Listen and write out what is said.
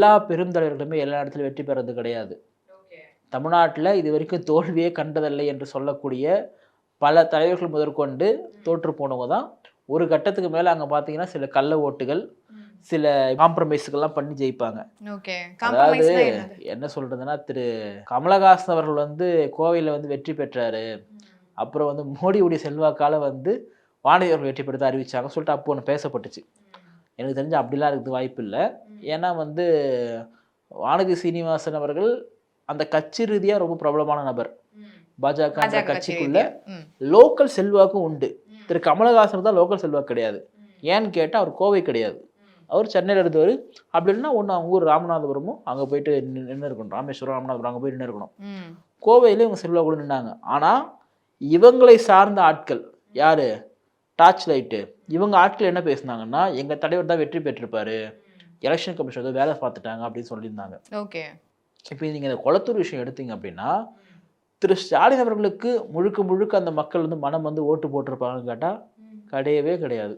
எல்லா பெருந்தலைவர்களுமே எல்லா இடத்துலையும் வெற்றி பெறது கிடையாது. தமிழ்நாட்டில் இது வரைக்கும் தோல்வியே கண்டதில்லை என்று சொல்லக்கூடிய பல தலைவர்கள் முதற்கொண்டு தோற்று போனவங்க தான். ஒரு கட்டத்துக்கு மேலே அங்கே பார்த்தீங்கன்னா சில கள்ள ஓட்டுகள், சில காம்ப்ரமைஸுகள்லாம் பண்ணி ஜெயிப்பாங்க. அதாவது என்ன சொல்றதுன்னா, திரு கமலஹாசன் அவர்கள் வந்து கோவையில் வந்து வெற்றி பெற்றாரு. அப்புறம் வந்து மோடியுடைய செல்வாக்கால வந்து வானதி அவர்கள் வெற்றி பெற்று அறிவிச்சாங்க சொல்லிட்டு அப்போ ஒன்று பேசப்பட்டுச்சு. எனக்கு தெரிஞ்சு அப்படிலாம் இருக்கிறது வாய்ப்பு இல்லை. ஏன்னா வந்து வானதி சீனிவாசன் அவர்கள் அந்த கட்சி ரீதியாக ரொம்ப பிரபலமான நபர். பாஜக கட்சிக்குள்ள லோக்கல் செல்வாக்கும் உண்டு. திரு கமலஹாசன் தான் லோக்கல் செல்வாக்கு கிடையாது. ஏன்னு கேட்டால் அவர் கோவை கிடையாது, அவர் சென்னையில் இருந்தவர். அப்படி இல்லைன்னா ஒன்று அவங்க ஊர் ராமநாதபுரமும் அங்கே போயிட்டு நின்று இருக்கணும், ராமேஸ்வரம் ராமநாதபுரம் அங்கே போய் நின்று இருக்கணும். கோவையில் இவங்க செல்வாக்கு நின்னாங்க. ஆனால் இவங்களை சார்ந்த ஆட்கள் யாரு, டார்ச் லைட்டு, இவங்க ஆட்கள் என்ன பேசுனாங்கன்னா, எங்கள் தலைவர் தான் வெற்றி பெற்றிருப்பாரு, எலெக்ஷன் கமிஷன் ஏதோ வேலை பார்த்துட்டாங்க அப்படின்னு சொல்லியிருந்தாங்க. ஓகே. இப்போ நீங்கள் இந்த கொளத்தூர் விஷயம் எடுத்தீங்க அப்படின்னா, திரு ஸ்டாலின் அவர்களுக்கு முழுக்க முழுக்க அந்த மக்கள் வந்து மனம் வந்து ஓட்டு போட்டிருப்பாங்கன்னு கேட்டால் கிடையவே கிடையாது.